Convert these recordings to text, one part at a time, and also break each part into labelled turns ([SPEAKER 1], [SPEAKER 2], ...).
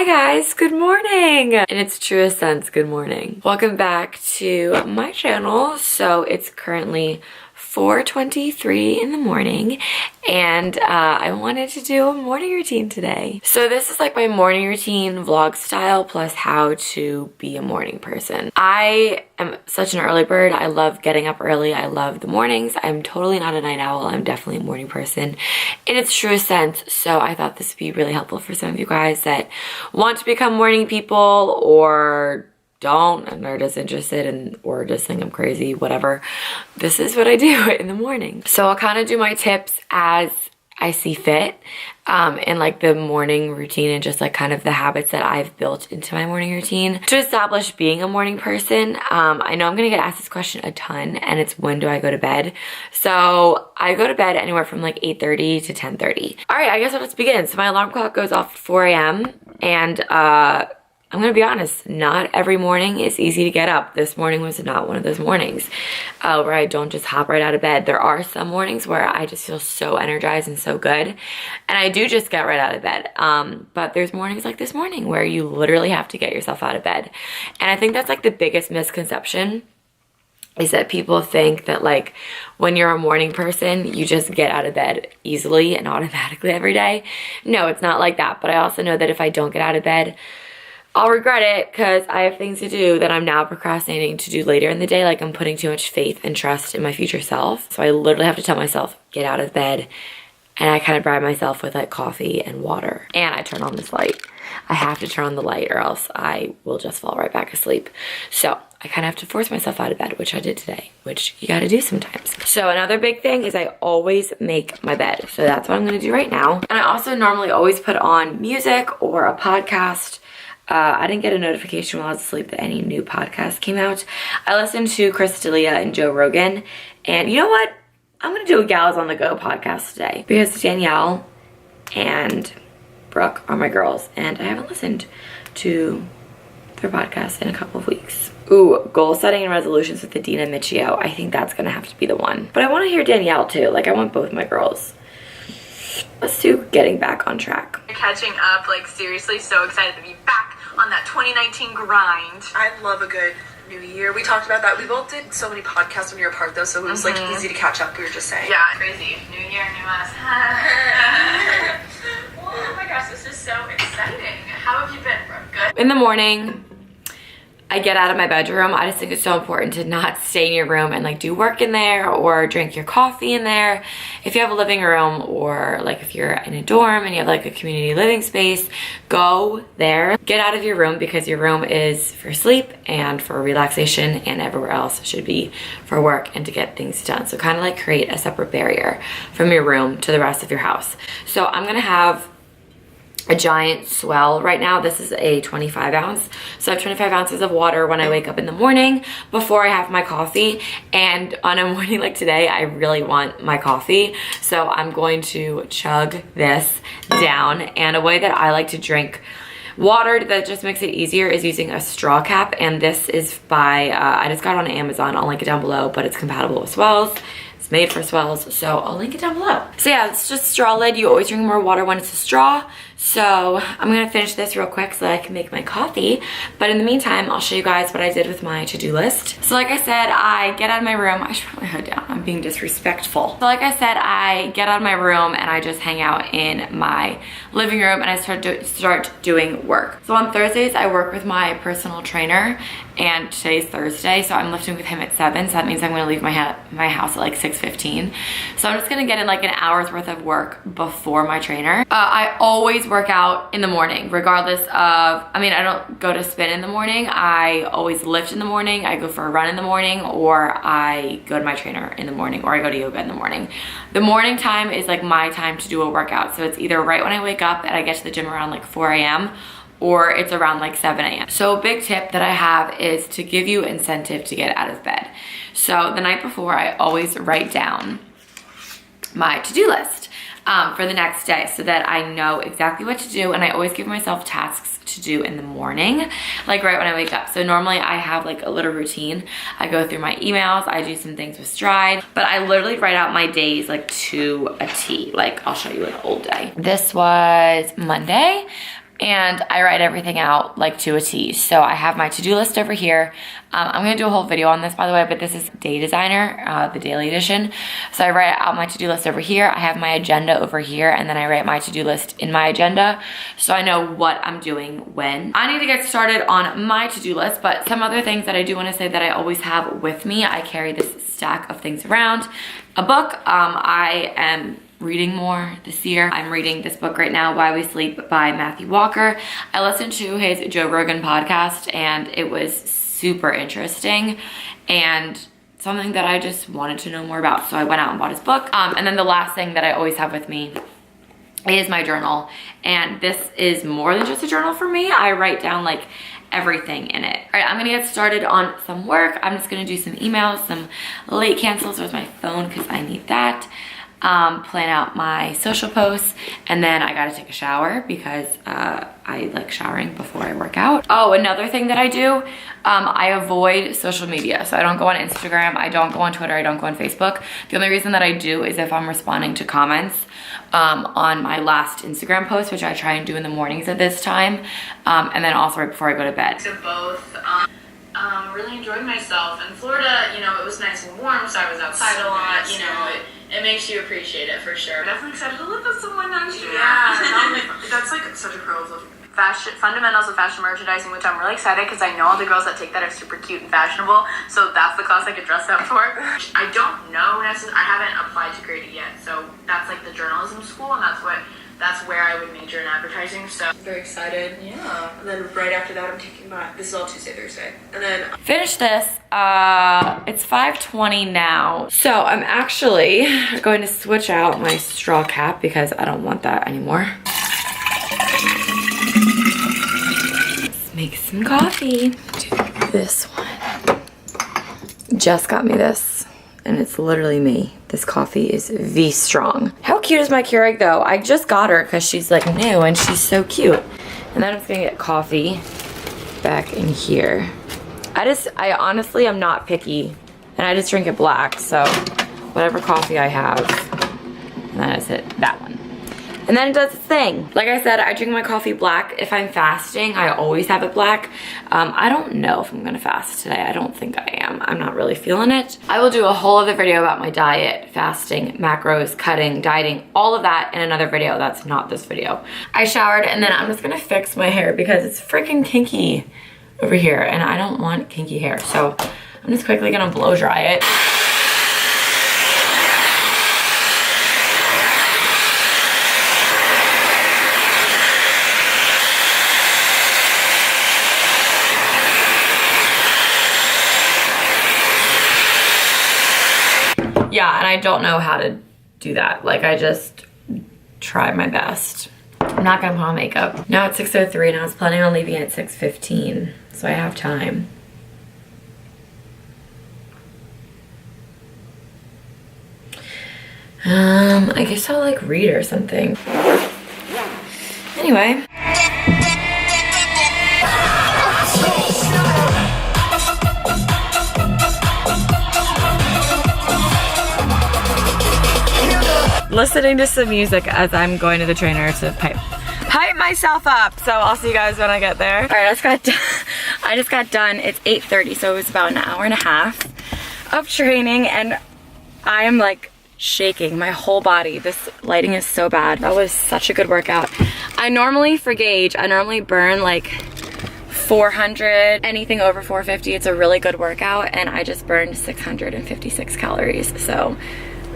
[SPEAKER 1] Hi guys, good morning! In its truest sense, good morning. Welcome back to my channel. So it's currently 4:23 in the morning and I wanted to do a morning routine today. So this is like my morning routine vlog style plus how to be a morning person. I am such an early bird. I love getting up early. I love the mornings. I'm totally not a night owl. I'm definitely a morning person in its truest sense. So I thought this would be really helpful for some of you guys that want to become morning people or don't and are just interested in or just think I'm crazy, whatever. This is what I do in the morning. So I'll kind of do my tips as I see fit in like the morning routine and just like kind of the habits that I've built into my morning routine to establish being a morning person. I know I'm gonna get asked this question a ton, and it's when do I go to bed? So I go to bed anywhere from like 8:30 to 10:30. All right, I guess let's begin. So my alarm clock goes off at 4 a.m. and I'm gonna be honest, not every morning is easy to get up. This morning was not one of those mornings where I don't just hop right out of bed. There are some mornings where I just feel so energized and so good, and I do just get right out of bed. But there's mornings like this morning where you literally have to get yourself out of bed. And I think that's like the biggest misconception, is that people think that like when you're a morning person, you just get out of bed easily and automatically every day. No, it's not like that. But I also know that if I don't get out of bed, I'll regret it because I have things to do that I'm now procrastinating to do later in the day. Like I'm putting too much faith and trust in my future self. So I literally have to tell myself, get out of bed. And I kind of bribe myself with like coffee and water. And I turn on this light. I have to turn on the light or else I will just fall right back asleep. So I kind of have to force myself out of bed, which I did today, which you gotta do sometimes. So another big thing is I always make my bed. So that's what I'm gonna do right now. And I also normally always put on music or a podcast. I didn't get a notification while I was asleep that any new podcast came out. I listened to Chris D'Elia and Joe Rogan, and you know what? I'm gonna do a Gals on the Go podcast today because Danielle and Brooke are my girls, and I haven't listened to their podcast in a couple of weeks. Ooh, goal setting and resolutions with Adina Michio. I think that's gonna have to be the one. But I wanna hear Danielle too. Like I want both my girls. Let's do getting back on track.
[SPEAKER 2] Catching up, like seriously, so excited to be back on that 2019 grind.
[SPEAKER 3] I love a good new year. We talked about that. We both did so many podcasts when you were apart though, so it was like easy to catch up, we were just saying.
[SPEAKER 2] Yeah, crazy. New year, new us. Oh my gosh, this is so exciting. How have you been, Brooke? Good?
[SPEAKER 1] In the morning, I get out of my bedroom. I just think it's so important to not stay in your room and like do work in there or drink your coffee in there. If you have a living room or like if you're in a dorm and you have like a community living space, go there. Get out of your room because your room is for sleep and for relaxation, and everywhere else should be for work and to get things done. So kind of like create a separate barrier from your room to the rest of your house. So I'm gonna have a giant swell right now. This is a 25 ounce. So I have 25 ounces of water when I wake up in the morning before I have my coffee. And on a morning like today, I really want my coffee. So I'm going to chug this down. And a way that I like to drink water that just makes it easier is using a straw cap. And this is by, I just got it on Amazon. I'll link it down below, but it's compatible with Swells. It's made for Swells, so I'll link it down below. So yeah, it's just straw lid. You always drink more water when it's a straw. So I'm gonna finish this real quick so that I can make my coffee. But in the meantime, I'll show you guys what I did with my to-do list. So like I said, I get out of my room. I should put my hood down. I'm being disrespectful. So like I said, I get out of my room and I just hang out in my living room and I start doing work. So on Thursdays, I work with my personal trainer, and today's Thursday, so I'm lifting with him at 7, so that means I'm gonna leave my house at like 6:15. So I'm just gonna get in like an hour's worth of work before my trainer. I always work out in the morning, regardless of, I mean, I don't go to spin in the morning. I always lift in the morning. I go for a run in the morning, or I go to my trainer in the morning, or I go to yoga in the morning. The morning time is like my time to do a workout. So it's either right when I wake up and I get to the gym around like 4 a.m. or it's around like 7 a.m. So a big tip that I have is to give you incentive to get out of bed. So the night before, I always write down my to-do list for the next day so that I know exactly what to do, and I always give myself tasks to do in the morning, like right when I wake up. So normally I have like a little routine. I go through my emails, I do some things with Stride, but I literally write out my days like to a T. Like I'll show you an old day. This was Monday. and I write everything out like to a T. So I have my to-do list over here. I'm gonna do a whole video on this, by the way, but this is Day Designer, the daily edition. So I write out my to-do list over here. I have my agenda over here, and then I write my to-do list in my agenda, so I know what I'm doing when. I need to get started on my to-do list, but some other things that I do wanna say that I always have with me. I carry this stack of things around. A book, I am reading more this year. I'm reading this book right now, Why We Sleep by Matthew Walker. I listened to his Joe Rogan podcast, and it was super interesting and something that I just wanted to know more about. So I went out and bought his book. And then the last thing that I always have with me is my journal. And this is more than just a journal for me. I write down like everything in it. All right, I'm gonna get started on some work. I'm just gonna do some emails, some late cancels with my phone because I need that. Plan out my social posts, and then I gotta take a shower because I like showering before I work out. Oh, another thing that I do, I avoid social media. So I don't go on Instagram, I don't go on Twitter, I don't go on Facebook. The only reason that I do is if I'm responding to comments on my last Instagram post, which I try and do in the mornings at this time, and then also right before I go to bed.
[SPEAKER 2] To both, really enjoyed myself. In Florida, you know, it was nice and warm, so I was outside a lot, you know, it makes you appreciate it for sure.
[SPEAKER 3] Definitely excited to live with someone next year.
[SPEAKER 2] Yeah.
[SPEAKER 3] That's like such a pro of
[SPEAKER 2] Fundamentals of fashion merchandising, which I'm really excited because I know all the girls that take that are super cute and fashionable, so that's the class I could dress up for. I don't know necessarily, I haven't applied to grade it yet, so that's like the journalism school, and that's where I would major in advertising, so.
[SPEAKER 3] very excited.
[SPEAKER 2] Yeah.
[SPEAKER 3] And then right after that, I'm taking this is all Tuesday, Thursday. And then
[SPEAKER 1] Finish this, it's 5:20 now. So I'm actually going to switch out my straw cap because I don't want that anymore. Let's make some coffee. Do this one. Just got me this, and it's literally me. This coffee is V strong. How cute is my Keurig though? I just got her because she's like new and she's so cute. And then I'm just gonna get coffee back in here. I honestly am not picky, and I just drink it black, so whatever coffee I have, and then I just hit that one. And then it does its thing. Like I said, I drink my coffee black. If I'm fasting, I always have it black. I don't know if I'm gonna fast today. I don't think I am. I'm not really feeling it. I will do a whole other video about my diet, fasting, macros, cutting, dieting, all of that in another video. That's not this video. I showered, and then I'm just gonna fix my hair because it's freaking kinky over here, and I don't want kinky hair. So I'm just quickly gonna blow dry it. Yeah, and I don't know how to do that. Like, I just try my best. I'm not gonna put on makeup. Now it's 6:03 and I was planning on leaving at 6:15, so I have time. I guess I'll like read or something. Anyway. Listening to some music as I'm going to the trainer to hype myself up. So I'll see you guys when I get there. All right, I just got done. It's 8:30, so it was about an hour and a half of training, and I am like shaking my whole body. This lighting is so bad. That was such a good workout. I normally, for gauge, I normally burn like 400, anything over 450, it's a really good workout, and I just burned 656 calories. So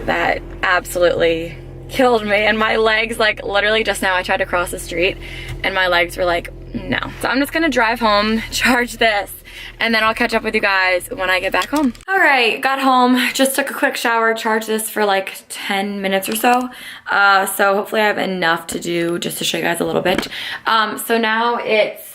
[SPEAKER 1] that absolutely killed me, and my legs, like literally just now I tried to cross the street and my legs were like, no. So I'm just gonna drive home, charge this, and then I'll catch up with you guys when I get back home. All right, got home, just took a quick shower, charged this for like 10 minutes or so. So hopefully I have enough to do just to show you guys a little bit. So now it's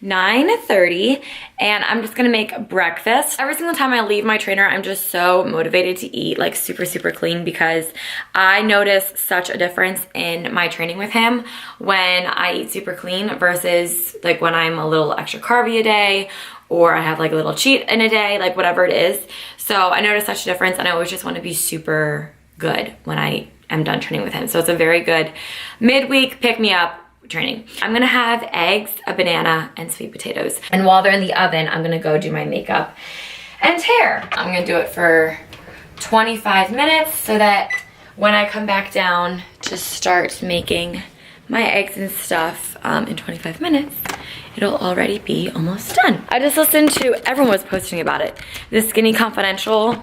[SPEAKER 1] 9:30 and I'm just gonna make breakfast. Every single time I leave my trainer, I'm just so motivated to eat like super clean because I notice such a difference in my training with him when I eat super clean versus like when I'm a little extra carby a day or I have like a little cheat in a day, like whatever it is. So I notice such a difference, and I always just want to be super good when I am done training with him. So it's a very good midweek pick me up training. I'm gonna have eggs, a banana, and sweet potatoes. And while they're in the oven, I'm gonna go do my makeup and hair. I'm gonna do it for 25 minutes so that when I come back down to start making my eggs and stuff in 25 minutes, it'll already be almost done. I just listened to, everyone was posting about it, the Skinny Confidential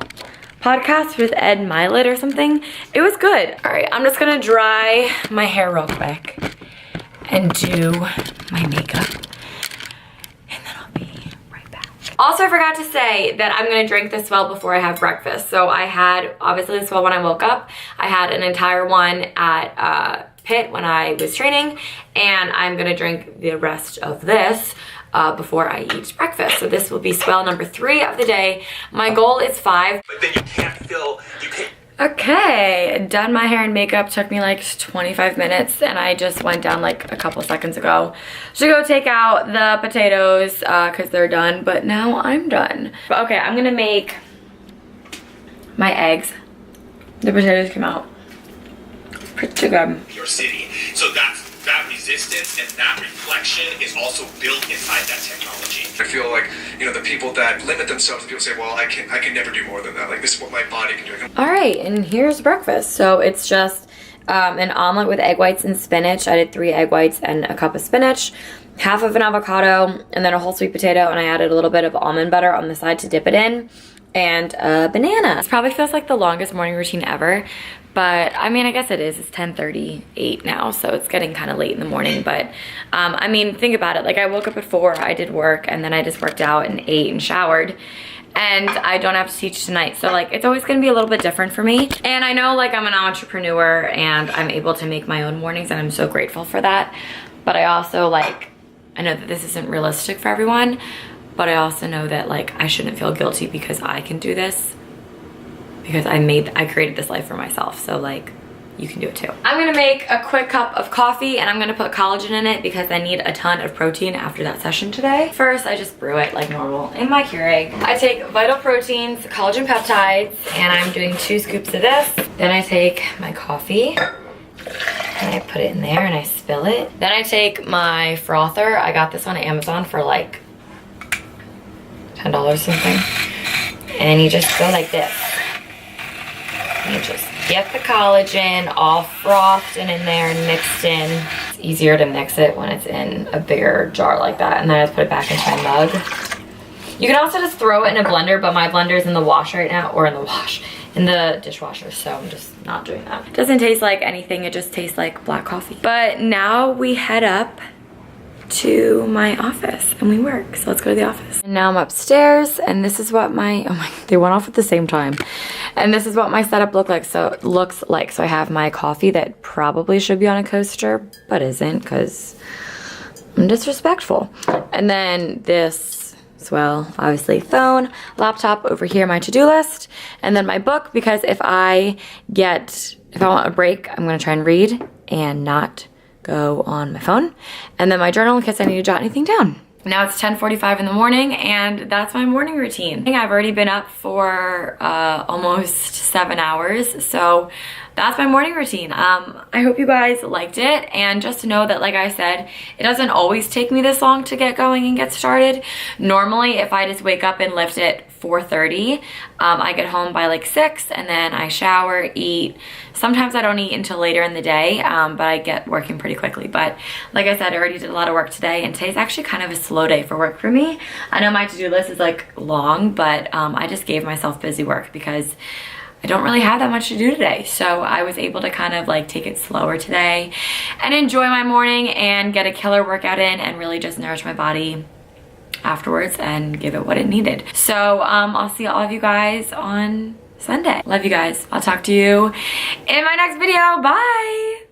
[SPEAKER 1] podcast with Ed Milet or something. It was good. All right, I'm just gonna dry my hair real quick and do my makeup. And then I'll be right back. Also, I forgot to say that I'm gonna drink the Swell before I have breakfast. So I had, obviously the Swell when I woke up. I had an entire one at Pitt when I was training, and I'm gonna drink the rest of this before I eat breakfast. So this will be Swell number 3 of the day. My goal is 5.
[SPEAKER 4] But then you can't feel,
[SPEAKER 1] Okay, done my hair and makeup. Took me like 25 minutes, and I just went down like a couple seconds ago to go take out the potatoes because they're done, but now I'm done. But okay, I'm gonna make my eggs. The potatoes came out pretty good.
[SPEAKER 4] your city. So that resistance and that reflection is also built inside that technology.
[SPEAKER 5] I feel like, you know, the people that limit themselves, people say, well, I can never do more than that. Like, this is what my body can do.
[SPEAKER 1] All right, and here's breakfast. So it's just an omelet with egg whites and spinach. I did 3 egg whites and a cup of spinach, half of an avocado, and then a whole sweet potato, and I added a little bit of almond butter on the side to dip it in, and a banana. This probably feels like the longest morning routine ever, but I mean, I guess it is. It's 10:38 now, so it's getting kind of late in the morning. But I mean, think about it. Like, I woke up at 4, I did work, and then I just worked out and ate and showered. And I don't have to teach tonight. So like, it's always gonna be a little bit different for me. And I know like I'm an entrepreneur and I'm able to make my own mornings, and I'm so grateful for that. But I also like, I know that this isn't realistic for everyone, but I also know that like, I shouldn't feel guilty because I can do this, because I created this life for myself. So like, you can do it too. I'm gonna make a quick cup of coffee, and I'm gonna put collagen in it because I need a ton of protein after that session today. First, I just brew it like normal in my Keurig. I take Vital Proteins, collagen peptides, and I'm doing 2 scoops of this. Then I take my coffee, and I put it in there and I spill it. Then I take my frother. I got this on Amazon for like $10 something. And you just go like this. You just get the collagen all frothed and in there and mixed in. It's easier to mix it when it's in a bigger jar like that. And then I just put it back into my mug. You can also just throw it in a blender, but my blender's in the wash right now, or in the dishwasher, so I'm just not doing that. It doesn't taste like anything, it just tastes like black coffee. But now we head up to my office and we work. So let's go to the office. And now I'm upstairs, and this is what they went off at the same time. And this is what my setup looks like. So I have my coffee that probably should be on a coaster, but isn't, because I'm disrespectful. And then this, well, obviously phone, laptop over here, my to-do list, and then my book, because if I want a break, I'm gonna try and read and not go on my phone. And then my journal in case I need to jot anything down. Now it's 10:45 in the morning, and that's my morning routine. I've already been up for almost 7 hours, so that's my morning routine. I hope you guys liked it, and just to know that, like I said, it doesn't always take me this long to get going and get started. Normally, if I just wake up and lift at 4:30, I get home by like 6, and then I shower, eat. Sometimes I don't eat until later in the day, but I get working pretty quickly. But like I said, I already did a lot of work today, and today's actually kind of a slow day for work for me. I know my to-do list is like long, but I just gave myself busy work because I don't really have that much to do today. So I was able to kind of like take it slower today and enjoy my morning and get a killer workout in and really just nourish my body afterwards and give it what it needed. So I'll see all of you guys on Sunday. Love you guys. I'll talk to you in my next video. Bye.